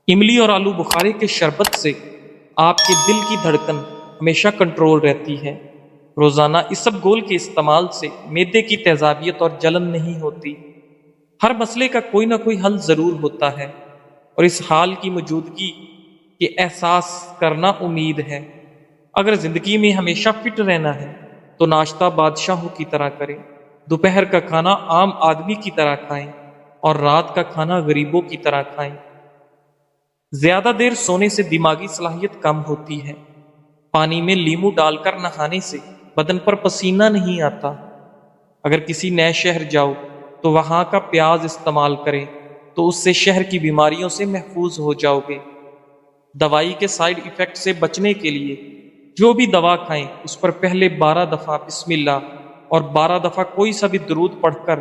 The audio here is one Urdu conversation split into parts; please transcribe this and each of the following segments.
املی اور آلو بخارے کے شربت سے آپ کے دل کی دھڑکن ہمیشہ کنٹرول رہتی ہے۔ روزانہ اسب گول کے استعمال سے معدے کی تیزابیت اور جلن نہیں ہوتی۔ ہر مسئلے کا کوئی نہ کوئی حل ضرور ہوتا ہے، اور اس حال کی موجودگی کے احساس کرنا امید ہے۔ اگر زندگی میں ہمیشہ فٹ رہنا ہے تو ناشتہ بادشاہوں کی طرح کریں، دوپہر کا کھانا عام آدمی کی طرح کھائیں، اور رات کا کھانا غریبوں کی طرح کھائیں۔ زیادہ دیر سونے سے دماغی صلاحیت کم ہوتی ہے۔ پانی میں لیمو ڈال کر نہانے سے بدن پر پسینہ نہیں آتا۔ اگر کسی نئے شہر جاؤ تو وہاں کا پیاز استعمال کریں تو اس سے شہر کی بیماریوں سے محفوظ ہو جاؤ گے۔ دوائی کے سائیڈ ایفیکٹ سے بچنے کے لیے جو بھی دوا کھائیں اس پر پہلے 12 دفعہ بسم اللہ اور 12 دفعہ کوئی سا بھی درود پڑھ کر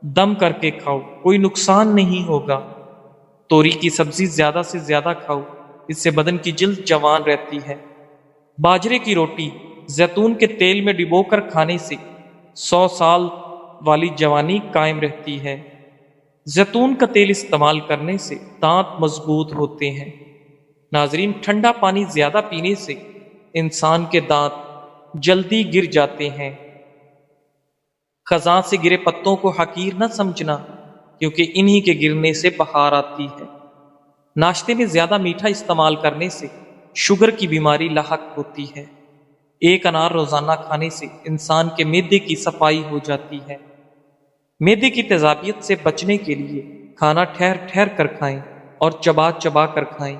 دم کر کے کھاؤ، کوئی نقصان نہیں ہوگا۔ توری کی سبزی زیادہ سے زیادہ کھاؤ، اس سے بدن کی جلد جوان رہتی ہے۔ باجرے کی روٹی زیتون کے تیل میں ڈبو کر کھانے سے 100 سال والی جوانی قائم رہتی ہے۔ زیتون کا تیل استعمال کرنے سے دانت مضبوط ہوتے ہیں۔ ناظرین، ٹھنڈا پانی زیادہ پینے سے انسان کے دانت جلدی گر جاتے ہیں۔ خزاں سے گرے پتوں کو حقیر نہ سمجھنا، کیونکہ انہی کے گرنے سے بہار آتی ہے۔ ناشتے میں زیادہ میٹھا استعمال کرنے سے شوگر کی بیماری لاحق ہوتی ہے۔ ایک انار روزانہ کھانے سے انسان کے معدے کی صفائی ہو جاتی ہے۔ معدے کی تیزابیت سے بچنے کے لیے کھانا ٹھہر ٹھہر کر کھائیں اور چبا چبا کر کھائیں۔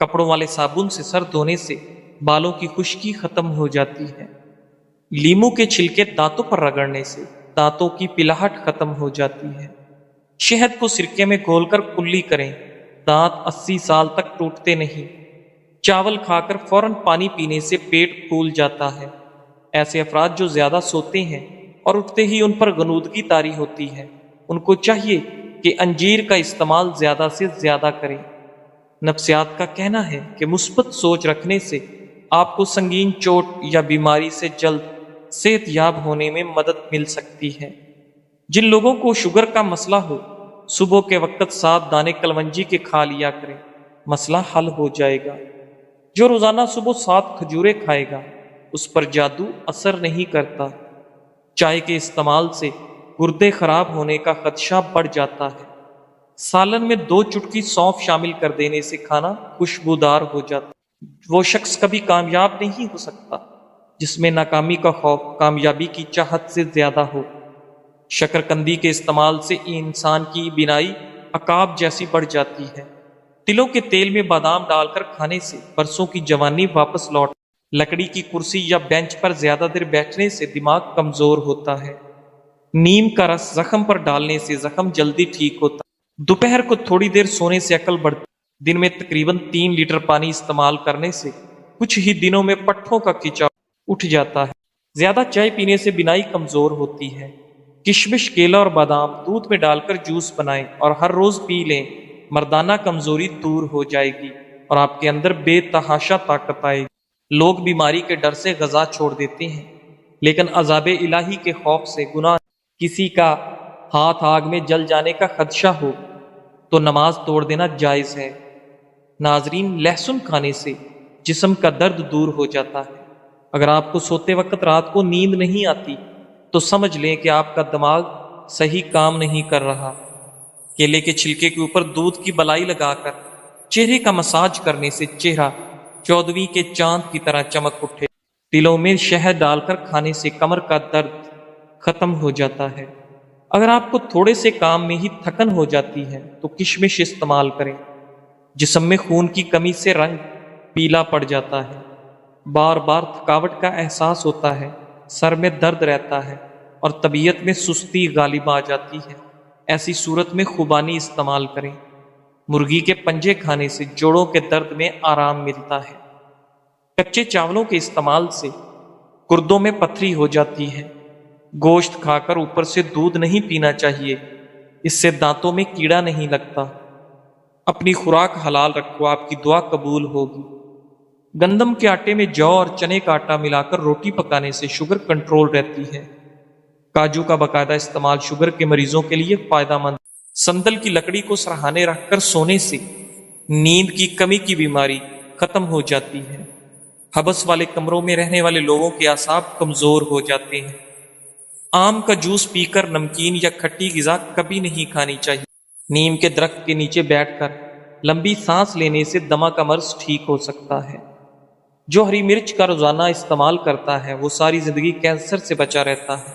کپڑوں والے صابن سے سر دھونے سے بالوں کی خشکی ختم ہو جاتی ہے۔ لیمو کے چھلکے دانتوں پر رگڑنے سے دانتوں کی پلاہٹ ختم ہو جاتی ہے۔ شہد کو سرکے میں گھول کر کلی کریں، دانت 80 سال تک ٹوٹتے نہیں۔ چاول کھا کر فوراً پانی پینے سے پیٹ پھول جاتا ہے۔ ایسے افراد جو زیادہ سوتے ہیں اور اٹھتے ہی ان پر غنودگی طاری ہوتی ہے، ان کو چاہیے کہ انجیر کا استعمال زیادہ سے زیادہ کریں۔ نفسیات کا کہنا ہے کہ مثبت سوچ رکھنے سے آپ کو سنگین چوٹ یا بیماری سے جلد صحت یاب ہونے میں مدد مل سکتی ہے۔ جن لوگوں کو شوگر کا مسئلہ ہو، صبح کے وقت 7 دانے کلونجی کے کھا لیا کریں، مسئلہ حل ہو جائے گا۔ جو روزانہ صبح 7 کھجوریں کھائے گا اس پر جادو اثر نہیں کرتا۔ چائے کے استعمال سے گردے خراب ہونے کا خدشہ بڑھ جاتا ہے۔ سالن میں 2 چٹکی سونف شامل کر دینے سے کھانا خوشبودار ہو جاتا ہے۔ وہ شخص کبھی کامیاب نہیں ہو سکتا جس میں ناکامی کا خوف کامیابی کی چاہت سے زیادہ ہو۔ شکرکندی کے استعمال سے انسان کی بینائی عقاب جیسی بڑھ جاتی ہے۔ تلوں کے تیل میں بادام ڈال کر کھانے سے برسوں کی جوانی واپس لوٹ۔ لکڑی کی کرسی یا بینچ پر زیادہ دیر بیٹھنے سے دماغ کمزور ہوتا ہے۔ نیم کا رس زخم پر ڈالنے سے زخم جلدی ٹھیک ہوتا ہے۔ دوپہر کو تھوڑی دیر سونے سے عقل بڑھتی۔ دن میں تقریباً 3 لیٹر پانی استعمال کرنے سے کچھ ہی دنوں میں پٹھوں کا کھچاؤ اٹھ جاتا ہے۔ زیادہ چائے پینے سے بینائی کمزور ہوتی ہے۔ کشمش، کیلا اور بادام دودھ میں ڈال کر جوس بنائیں اور ہر روز پی لیں۔ مردانہ کمزوری دور ہو جائے گی اور آپ کے اندر بے تحاشا طاقت آئے گی۔ لوگ بیماری کے ڈر سے غذا چھوڑ دیتے ہیں، لیکن عذاب الہی کے خوف سے گناہ کسی کا ہاتھ آگ میں جل جانے کا خدشہ ہو تو نماز توڑ دینا جائز ہے۔ ناظرین، لہسن کھانے سے جسم کا درد دور ہو جاتا ہے۔ اگر آپ کو سوتے وقت رات کو نیند نہیں آتی تو سمجھ لیں کہ آپ کا دماغ صحیح کام نہیں کر رہا۔ کیلے کے چھلکے کے اوپر دودھ کی بلائی لگا کر چہرے کا مساج کرنے سے چہرہ 14ویں کے چاند کی طرح چمک اٹھے۔ تلوں میں شہد ڈال کر کھانے سے کمر کا درد ختم ہو جاتا ہے۔ اگر آپ کو تھوڑے سے کام میں ہی تھکن ہو جاتی ہے تو کشمش استعمال کریں۔ جسم میں خون کی کمی سے رنگ پیلا پڑ جاتا ہے، بار بار تھکاوٹ کا احساس ہوتا ہے، سر میں درد رہتا ہے اور طبیعت میں سستی غالب آ جاتی ہے۔ ایسی صورت میں خوبانی استعمال کریں۔ مرغی کے پنجے کھانے سے جوڑوں کے درد میں آرام ملتا ہے۔ کچے چاولوں کے استعمال سے گردوں میں پتھری ہو جاتی ہے۔ گوشت کھا کر اوپر سے دودھ نہیں پینا چاہیے، اس سے دانتوں میں کیڑا نہیں لگتا۔ اپنی خوراک حلال رکھو، آپ کی دعا قبول ہوگی۔ گندم کے آٹے میں جو اور چنے کا آٹا ملا کر روٹی پکانے سے شوگر کنٹرول رہتی ہے۔ کاجو کا باقاعدہ استعمال شوگر کے مریضوں کے لیے فائدہ مند۔ سندل کی لکڑی کو سرہانے رکھ کر سونے سے نیند کی کمی کی بیماری ختم ہو جاتی ہے۔ حبس والے کمروں میں رہنے والے لوگوں کے اعصاب کمزور ہو جاتے ہیں۔ آم کا جوس پی کر نمکین یا کھٹی غذا کبھی نہیں کھانی چاہیے۔ نیم کے درخت کے نیچے بیٹھ کر لمبی سانس لینے سے دمہ کا مرض ٹھیک ہو سکتا ہے۔ جو ہری مرچ کا روزانہ استعمال کرتا ہے وہ ساری زندگی کینسر سے بچا رہتا ہے۔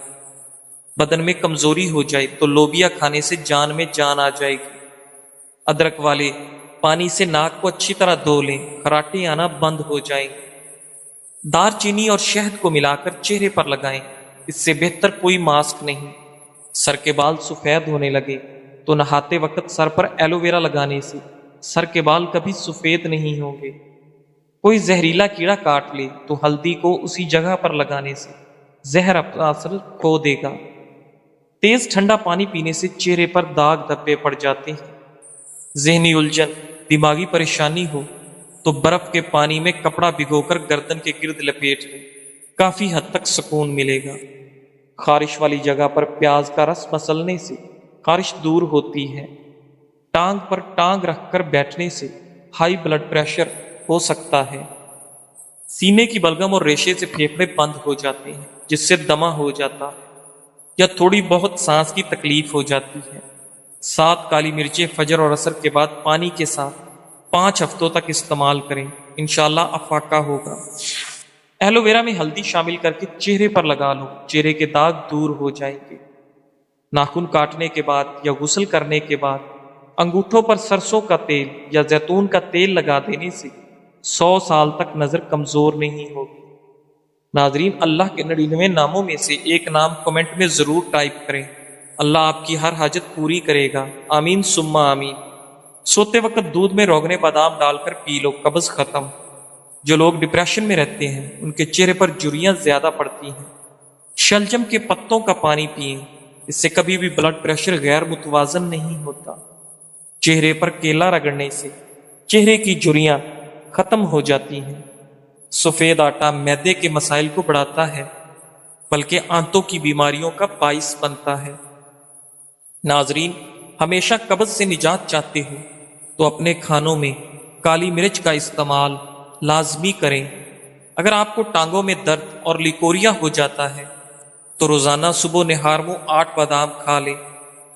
بدن میں کمزوری ہو جائے تو لوبیا کھانے سے جان میں جان آ جائے گی۔ ادرک والے پانی سے ناک کو اچھی طرح دھو لیں، خراٹے آنا بند ہو جائیں۔ دار چینی اور شہد کو ملا کر چہرے پر لگائیں، اس سے بہتر کوئی ماسک نہیں۔ سر کے بال سفید ہونے لگے تو نہاتے وقت سر پر ایلو ویرا لگانے سے سر کے بال کبھی سفید نہیں ہوں گے۔ کوئی زہریلا کیڑا کاٹ لے تو ہلدی کو اسی جگہ پر لگانے سے زہر اپنا اثر کھو دے گا۔ تیز ٹھنڈا پانی پینے سے چہرے پر داغ دھبے پڑ جاتے ہیں۔ ذہنی الجھن، دماغی پریشانی ہو تو برف کے پانی میں کپڑا بھگو کر گردن کے گرد لپیٹ لیں، کافی حد تک سکون ملے گا۔ خارش والی جگہ پر پیاز کا رس مسلنے سے خارش دور ہوتی ہے۔ ٹانگ پر ٹانگ رکھ کر بیٹھنے سے ہائی بلڈ پریشر ہو سکتا ہے۔ سینے کی بلغم اور ریشے سے پھیپھڑے بند ہو جاتے ہیں جس سے دمہ ہو جاتا ہے یا تھوڑی بہت سانس کی تکلیف ہو جاتی ہے۔ 7 کالی مرچیں فجر اور عصر کے بعد پانی کے ساتھ 5 ہفتوں تک استعمال کریں، انشاءاللہ افاقہ ہوگا۔ ایلو ویرا میں ہلدی شامل کر کے چہرے پر لگا لو، چہرے کے داغ دور ہو جائیں گے۔ ناخن کاٹنے کے بعد یا غسل کرنے کے بعد انگوٹھوں پر سرسوں کا تیل یا زیتون کا تیل لگا دینے سے 100 سال تک نظر کمزور نہیں ہوگی۔ ناظرین، اللہ کے 99 ناموں میں سے ایک نام کمنٹ میں ضرور ٹائپ کریں، اللہ آپ کی ہر حاجت پوری کرے گا، آمین ثم آمین۔ سوتے وقت دودھ میں روغن بادام ڈال کر پی لو، قبض ختم۔ جو لوگ ڈپریشن میں رہتے ہیں ان کے چہرے پر جھریاں زیادہ پڑتی ہیں۔ شلجم کے پتوں کا پانی پئیں، اس سے کبھی بھی بلڈ پریشر غیر متوازن نہیں ہوتا۔ چہرے پر کیلا رگڑنے سے چہرے کی جھریاں ختم ہو جاتی ہیں۔ سفید آٹا معدے کے مسائل کو بڑھاتا ہے بلکہ آنتوں کی بیماریوں کا باعث بنتا ہے۔ ناظرین، ہمیشہ قبض سے نجات چاہتے ہو تو اپنے کھانوں میں کالی مرچ کا استعمال لازمی کریں۔ اگر آپ کو ٹانگوں میں درد اور لیکوریا ہو جاتا ہے تو روزانہ صبح نہار میں 8 بادام کھا لیں،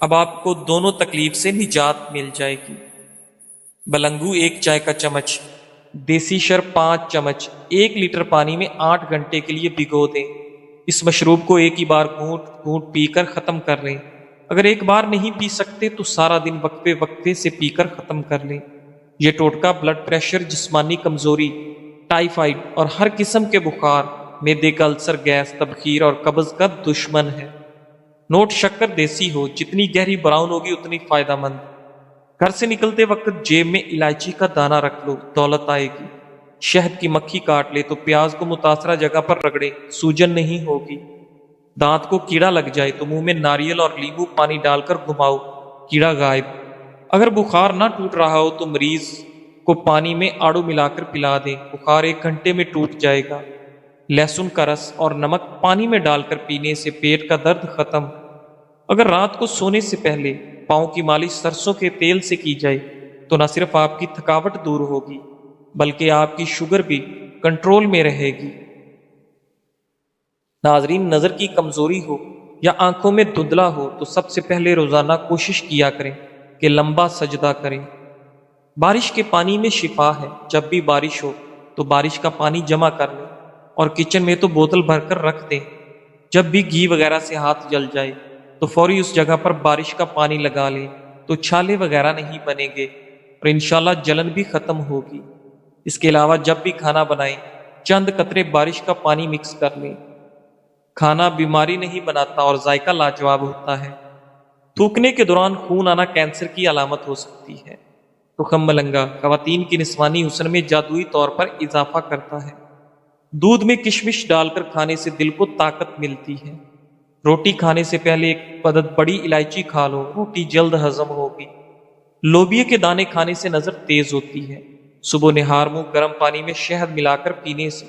اب آپ کو دونوں تکلیف سے نجات مل جائے گی۔ بلنگو 1 چائے کا چمچ، دیسی شرب 5 چمچ 1 لیٹر پانی میں 8 گھنٹے کے لیے بھگو دیں۔ اس مشروب کو ایک ہی بار گھونٹ گھونٹ پی کر ختم کر لیں۔ اگر ایک بار نہیں پی سکتے تو سارا دن وقفے وقفے سے پی کر ختم کر لیں۔ یہ ٹوٹکا بلڈ پریشر، جسمانی کمزوری، ٹائیفائڈ اور ہر قسم کے بخار، معدے کا السر، گیس، تبخیر اور قبض کا دشمن ہے۔ نوٹ شکر دیسی ہو، جتنی گہری براؤن ہوگی اتنی فائدہ مند۔ گھر سے نکلتے وقت جیب میں الائچی کا دانہ رکھ لو، دولت آئے گی۔ شہد کی مکھی کاٹ لے تو پیاز کو متاثرہ جگہ پر رگڑے، سوجن نہیں ہوگی۔ دانت کو کیڑا لگ جائے تو منہ میں ناریل اور لیمو پانی ڈال کر گھماؤ، کیڑا غائب۔ اگر بخار نہ ٹوٹ رہا ہو تو مریض کو پانی میں آڑو ملا کر پلا دیں، بخار 1 گھنٹے میں ٹوٹ جائے گا۔ لہسن کا رس اور نمک پانی میں ڈال کر پینے سے پیٹ کا درد ختم۔ اگر رات کو سونے سے پہلے پاؤں کی مالش سرسوں کے تیل سے کی جائے تو نہ صرف آپ کی تھکاوٹ دور ہوگی بلکہ آپ کی شوگر بھی کنٹرول میں رہے گی۔ ناظرین، نظر کی کمزوری ہو یا آنکھوں میں دھندلا ہو تو سب سے پہلے روزانہ کوشش کیا کریں کہ لمبا سجدہ کریں۔ بارش کے پانی میں شفا ہے، جب بھی بارش ہو تو بارش کا پانی جمع کر لیں اور کچن میں تو بوتل بھر کر رکھ دیں۔ جب بھی گھی وغیرہ سے ہاتھ جل جائے تو فوری اس جگہ پر بارش کا پانی لگا لیں تو چھالے وغیرہ نہیں بنیں گے اور انشاءاللہ جلن بھی ختم ہوگی۔ اس کے علاوہ جب بھی کھانا بنائیں چند قطرے بارش کا پانی مکس کر لیں۔ کھانا بیماری نہیں بناتا اور ذائقہ لاجواب ہوتا ہے۔ تھوکنے کے دوران خون آنا کینسر کی علامت ہو سکتی ہے۔ تخم ملنگا خواتین کی نسوانی حسن میں جادوئی طور پر اضافہ کرتا ہے۔ دودھ میں کشمش ڈال کر کھانے سے دل کو طاقت ملتی ہے۔ روٹی کھانے سے پہلے 1 عدد بڑی الائچی کھا لو، روٹی جلد ہضم ہوگی۔ لوبیا کے دانے کھانے سے نظر تیز ہوتی ہے۔ صبح نہار منہ گرم پانی میں شہد ملا کر پینے سے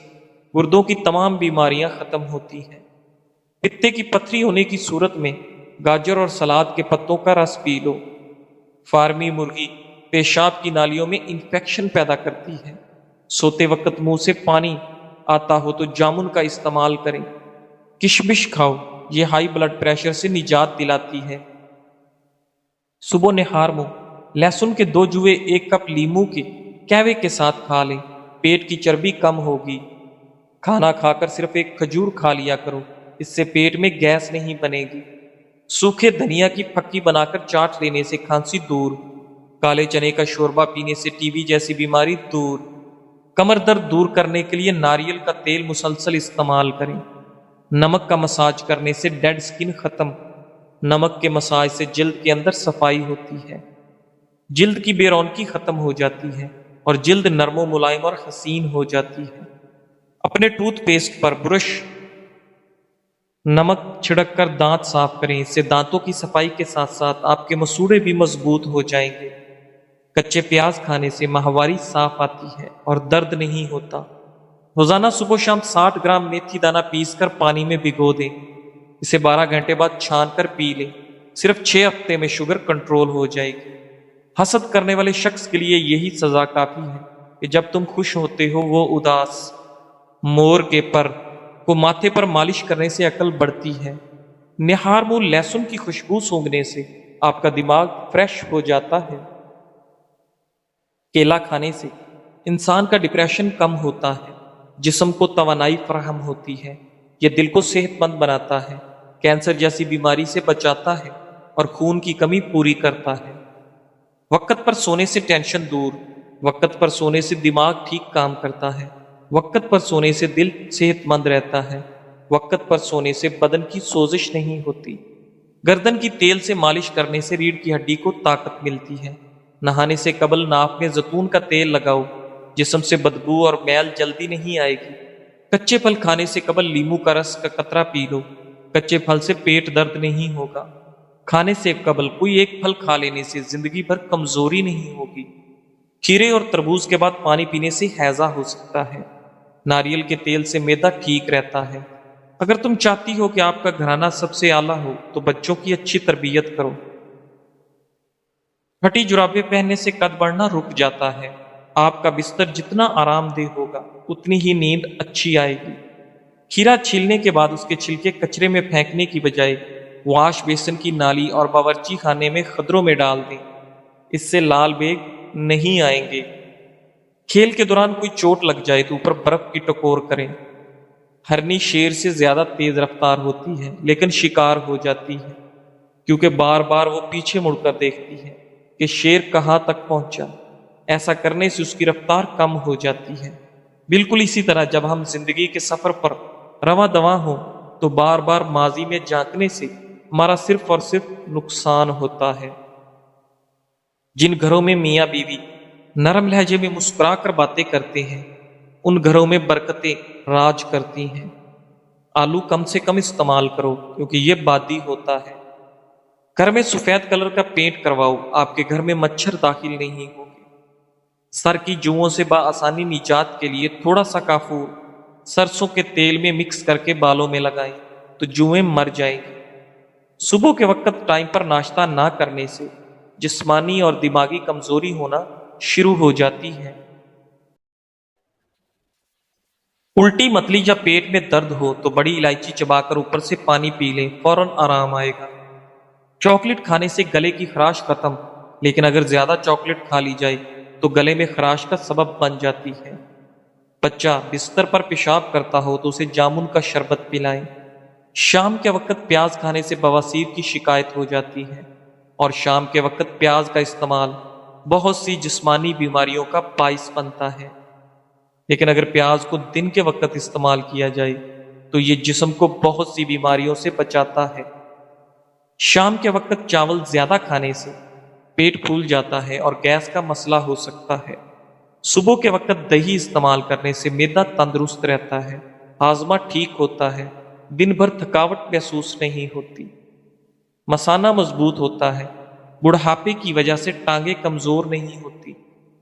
گردوں کی تمام بیماریاں ختم ہوتی ہیں۔ پتے کی پتھری ہونے کی صورت میں گاجر اور سلاد کے پتوں کا رس پی لو۔ فارمی مرغی پیشاب کی نالیوں میں انفیکشن پیدا کرتی ہے۔ سوتے وقت منہ سے پانی آتا ہو تو جامن کا استعمال کریں۔ کشمش کھاؤ، یہ ہائی بلڈ پریشر سے نجات دلاتی ہے۔ صبح نہار منہ لہسن کے 2 جوے 1 کپ لیموں کے کہوے کے ساتھ کھا لیں، پیٹ کی چربی کم ہوگی۔ کھانا کھا کر صرف 1 کھجور کھا لیا کرو، اس سے پیٹ میں گیس نہیں بنے گی۔ سوکھے دھنیا کی پھکی بنا کر چاٹ لینے سے کھانسی دور۔ کالے چنے کا شوربہ پینے سے ٹی بی جیسی بیماری دور۔ کمر درد دور کرنے کے لیے ناریل کا تیل مسلسل استعمال کریں۔ نمک کا مساج کرنے سے ڈیڈ سکن ختم۔ نمک کے مساج سے جلد کے اندر صفائی ہوتی ہے، جلد کی بے رونقی ختم ہو جاتی ہے اور جلد نرم و ملائم اور حسین ہو جاتی ہے۔ اپنے ٹوتھ پیسٹ پر برش نمک چھڑک کر دانت صاف کریں، اس سے دانتوں کی صفائی کے ساتھ ساتھ آپ کے مسوڑے بھی مضبوط ہو جائیں گے۔ کچے پیاز کھانے سے ماہواری صاف آتی ہے اور درد نہیں ہوتا۔ روزانہ صبح و شام 60 گرام میتھی دانہ پیس کر پانی میں بھگو دیں، اسے 12 گھنٹے بعد چھان کر پی لیں۔ صرف 6 ہفتے میں شوگر کنٹرول ہو جائے گی۔ حسد کرنے والے شخص کے لیے یہی سزا کافی ہے کہ جب تم خوش ہوتے ہو وہ اداس۔ مور کے پر کو ماتھے پر مالش کرنے سے عقل بڑھتی ہے۔ نہار منہ لہسن کی خوشبو سونگھنے سے آپ کا دماغ فریش ہو جاتا ہے۔ کیلا کھانے سے انسان کا ڈپریشن کم ہوتا ہے، جسم کو توانائی فراہم ہوتی ہے، یہ دل کو صحت مند بناتا ہے، کینسر جیسی بیماری سے بچاتا ہے اور خون کی کمی پوری کرتا ہے۔ وقت پر سونے سے ٹینشن دور، وقت پر سونے سے دماغ ٹھیک کام کرتا ہے، وقت پر سونے سے دل صحت مند رہتا ہے، وقت پر سونے سے بدن کی سوزش نہیں ہوتی۔ گردن کی تیل سے مالش کرنے سے ریڑھ کی ہڈی کو طاقت ملتی ہے۔ نہانے سے قبل ناک میں زیتون کا تیل لگاؤ، جسم سے بدبو اور میل جلدی نہیں آئے گی۔ کچے پھل کھانے سے قبل لیموں کا رس کا قطرہ پی لو، کچے پھل سے پیٹ درد نہیں ہوگا۔ کھانے سے قبل کوئی ایک پھل کھا لینے سے زندگی بھر کمزوری نہیں ہوگی۔ کھیرے اور تربوز کے بعد پانی پینے سے ہیضہ ہو سکتا ہے۔ ناریل کے تیل سے معدہ ٹھیک رہتا ہے۔ اگر تم چاہتی ہو کہ آپ کا گھرانہ سب سے اعلیٰ ہو تو بچوں کی اچھی تربیت کرو۔ پھٹی جرابیں پہننے سے قد بڑھنا رک جاتا ہے۔ آپ کا بستر جتنا آرام دہ ہوگا اتنی ہی نیند اچھی آئے گی۔ کھیرا چھیلنے کے بعد اس کے چھلکے کچرے میں پھینکنے کی بجائے واش بیسن کی نالی اور باورچی خانے میں خدروں میں ڈال دیں، اس سے لال بیگ نہیں آئیں گے۔ کھیل کے دوران کوئی چوٹ لگ جائے تو اوپر برف کی ٹکور کریں۔ ہرنی شیر سے زیادہ تیز رفتار ہوتی ہے لیکن شکار ہو جاتی ہے، کیونکہ بار بار وہ پیچھے مڑ کر دیکھتی ہے کہ شیر کہاں تک پہنچا۔ ایسا کرنے سے اس کی رفتار کم ہو جاتی ہے۔ بالکل اسی طرح جب ہم زندگی کے سفر پر رواں دواں ہوں تو بار بار ماضی میں جھانکنے سے ہمارا صرف اور صرف نقصان ہوتا ہے۔ جن گھروں میں میاں بیوی نرم لہجے میں مسکرا کر باتیں کرتے ہیں ان گھروں میں برکتیں راج کرتی ہیں۔ آلو کم سے کم استعمال کرو کیونکہ یہ بادی ہوتا ہے۔ گھر میں سفید کلر کا پینٹ کرواؤ، آپ کے گھر میں مچھر داخل نہیں ہوں گے۔ سر کی جوؤں سے بآسانی نجات کے لیے تھوڑا سا کافور سرسوں کے تیل میں مکس کر کے بالوں میں لگائیں تو جوئیں مر جائیں گی۔ صبح کے وقت ٹائم پر ناشتہ نہ کرنے سے جسمانی اور دماغی کمزوری ہونا شروع ہو جاتی ہے۔ الٹی متلی یا پیٹ میں درد ہو تو بڑی الائچی چبا کر اوپر سے پانی پی لیں، فوراً آرام آئے گا۔ چاکلیٹ کھانے سے گلے کی خراش ختم، لیکن اگر زیادہ چاکلیٹ کھا لی جائے تو گلے میں خراش کا سبب بن جاتی ہے۔ بچہ بستر پر پیشاب کرتا ہو تو اسے جامن کا شربت پلائیں۔ شام کے وقت پیاز کھانے سے بواسیر کی شکایت ہو جاتی ہے اور شام کے وقت پیاز کا استعمال بہت سی جسمانی بیماریوں کا باعث بنتا ہے، لیکن اگر پیاز کو دن کے وقت استعمال کیا جائے تو یہ جسم کو بہت سی بیماریوں سے بچاتا ہے۔ شام کے وقت چاول زیادہ کھانے سے پیٹ پھول جاتا ہے اور گیس کا مسئلہ ہو سکتا ہے۔ صبح کے وقت دہی استعمال کرنے سے معدہ تندرست رہتا ہے، ہاضمہ ٹھیک ہوتا ہے، دن بھر تھکاوٹ محسوس نہیں ہوتی، مثانہ مضبوط ہوتا ہے، بڑھاپے کی وجہ سے ٹانگیں کمزور نہیں ہوتی،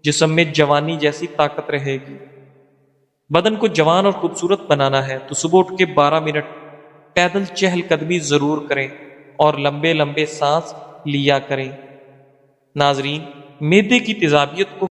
جسم میں جوانی جیسی طاقت رہے گی۔ بدن کو جوان اور خوبصورت بنانا ہے تو صبح اٹھ کے 12 منٹ پیدل چہل قدمی ضرور کریں اور لمبے لمبے سانس لیا کریں۔ ناظرین، میدے کی تیزابیت کو